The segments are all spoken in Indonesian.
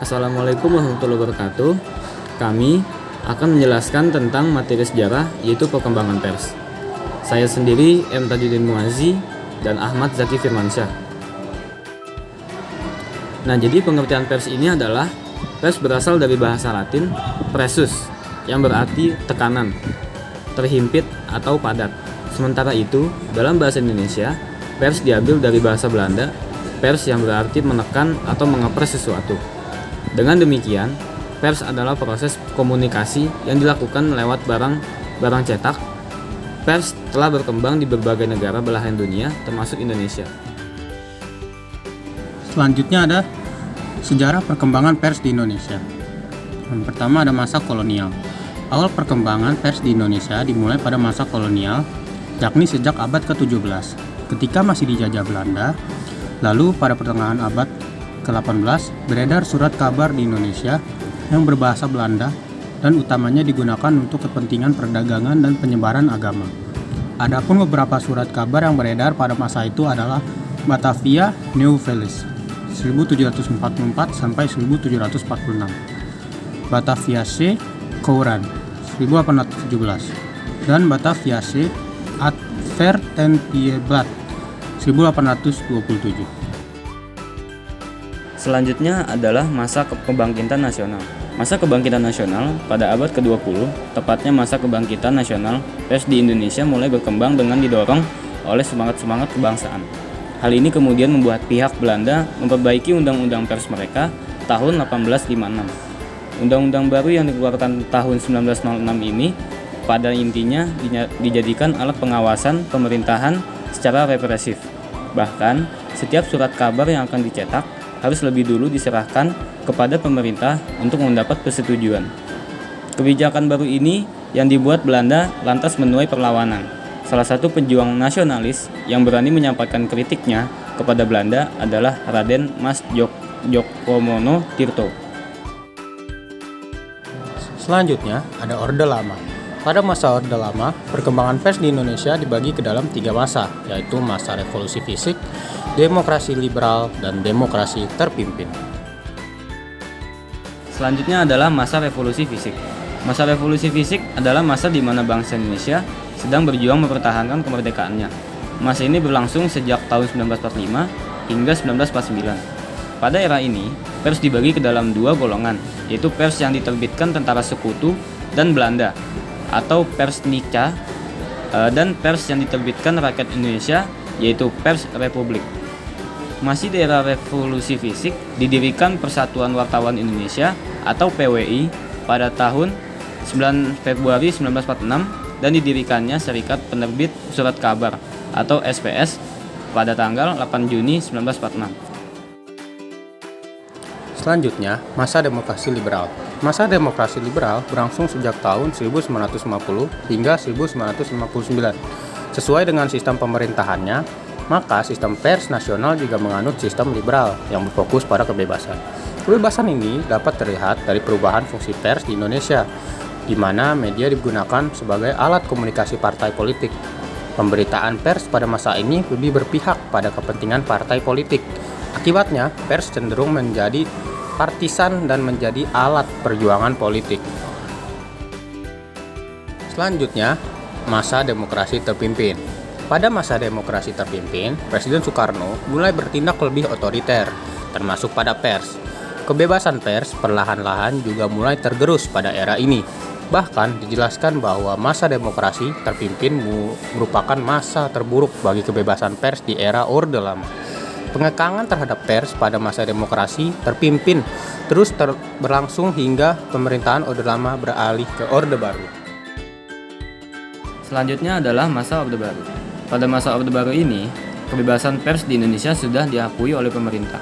Assalamualaikum warahmatullahi wabarakatuh. Kami akan menjelaskan tentang materi sejarah, yaitu perkembangan pers. Saya sendiri M. Tajuddin Muazzi dan Ahmad Zaki Firmansyah. Nah, jadi pengertian pers ini adalah pers berasal dari bahasa Latin pressus, yang berarti tekanan, terhimpit atau padat. Sementara itu, dalam bahasa Indonesia, pers diambil dari bahasa Belanda, pers yang berarti menekan atau mengepres sesuatu. Dengan demikian, pers adalah proses komunikasi yang dilakukan lewat barang cetak. Pers telah berkembang di berbagai negara belahan dunia, termasuk Indonesia. Selanjutnya ada sejarah perkembangan pers di Indonesia. Yang pertama ada masa kolonial. Awal perkembangan pers di Indonesia dimulai pada masa kolonial, yakni sejak abad ke-17, ketika masih dijajah Belanda. Lalu pada pertengahan abad ke-18 beredar surat kabar di Indonesia yang berbahasa Belanda dan utamanya digunakan untuk kepentingan perdagangan dan penyebaran agama. Adapun beberapa surat kabar yang beredar pada masa itu adalah Batavia Nieuw-Vlies 1744 sampai 1746, Bataviase Courant 1817, dan Bataviase Advertentieblad 1827. Selanjutnya adalah masa kebangkitan nasional. Masa kebangkitan nasional pada abad ke-20, tepatnya masa kebangkitan nasional, pers di Indonesia mulai berkembang dengan didorong oleh semangat-semangat kebangsaan. Hal ini kemudian membuat pihak Belanda memperbaiki undang-undang pers mereka tahun 1856. Undang-undang baru yang dikeluarkan tahun 1906 ini pada intinya dijadikan alat pengawasan pemerintahan secara represif. Bahkan, setiap surat kabar yang akan dicetak harus lebih dulu diserahkan kepada pemerintah untuk mendapat persetujuan. Kebijakan baru ini yang dibuat Belanda lantas menuai perlawanan. Salah satu pejuang nasionalis yang berani menyampaikan kritiknya kepada Belanda adalah Raden Mas Djokomono Tirto. Selanjutnya ada Orde Lama. Pada masa Orde Lama, perkembangan pers di Indonesia dibagi ke dalam 3 masa, yaitu masa revolusi fisik, demokrasi liberal, dan demokrasi terpimpin. Selanjutnya adalah masa revolusi fisik. Masa revolusi fisik adalah masa di mana bangsa Indonesia sedang berjuang mempertahankan kemerdekaannya. Masa ini berlangsung sejak tahun 1945 hingga 1949. Pada era ini, pers dibagi ke dalam 2 golongan, yaitu pers yang diterbitkan tentara sekutu dan Belanda, atau pers Nica, dan pers yang diterbitkan rakyat Indonesia, yaitu pers Republik. Masih di era revolusi fisik, didirikan Persatuan Wartawan Indonesia atau PWI pada tahun 9 Februari 1946 dan didirikannya Serikat Penerbit Surat Kabar atau SPS pada tanggal 8 Juni 1946. Selanjutnya, masa demokrasi liberal. Masa demokrasi liberal berlangsung sejak tahun 1950 hingga 1959. Sesuai dengan sistem pemerintahannya, maka sistem pers nasional juga menganut sistem liberal yang berfokus pada kebebasan. Kebebasan ini dapat terlihat dari perubahan fungsi pers di Indonesia, di mana media digunakan sebagai alat komunikasi partai politik. Pemberitaan pers pada masa ini lebih berpihak pada kepentingan partai politik. Akibatnya, pers cenderung menjadi partisan dan menjadi alat perjuangan politik. Selanjutnya, masa demokrasi terpimpin. Pada masa demokrasi terpimpin, Presiden Soekarno mulai bertindak lebih otoriter, termasuk pada pers. Kebebasan pers perlahan-lahan juga mulai tergerus pada era ini. Bahkan dijelaskan bahwa masa demokrasi terpimpin merupakan masa terburuk bagi kebebasan pers di era Orde Lama. Pengekangan terhadap pers pada masa demokrasi terpimpin terus berlangsung hingga pemerintahan Orde Lama beralih ke Orde Baru. Selanjutnya adalah masa Orde Baru. Pada masa Orde Baru ini, kebebasan pers di Indonesia sudah diakui oleh pemerintah.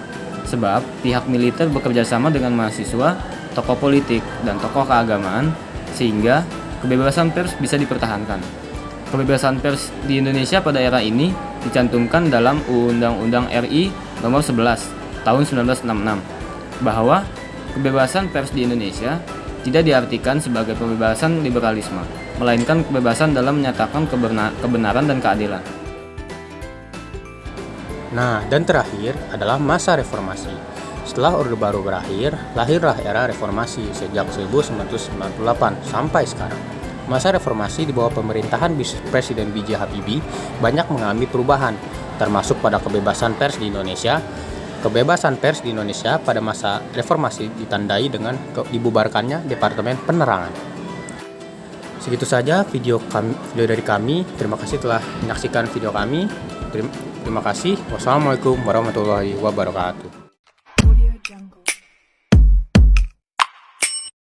Sebab pihak militer bekerja sama dengan mahasiswa, tokoh politik, dan tokoh keagamaan sehingga kebebasan pers bisa dipertahankan. Kebebasan pers di Indonesia pada era ini dicantumkan dalam Undang-Undang RI Nomor 11 Tahun 1966 bahwa kebebasan pers di Indonesia tidak diartikan sebagai pembebasan liberalisme, melainkan kebebasan dalam menyatakan kebenaran dan keadilan. Nah, dan terakhir adalah masa reformasi. Setelah Orde Baru berakhir, lahirlah era reformasi sejak 1998 sampai sekarang. Masa reformasi di bawah pemerintahan Presiden B.J. Habibie banyak mengalami perubahan, termasuk pada kebebasan pers di Indonesia. Kebebasan pers di Indonesia pada masa reformasi ditandai dengan dibubarkannya Departemen Penerangan. Segitu saja video dari kami. Terima kasih telah menyaksikan video kami. Terima kasih. Wassalamualaikum warahmatullahi wabarakatuh.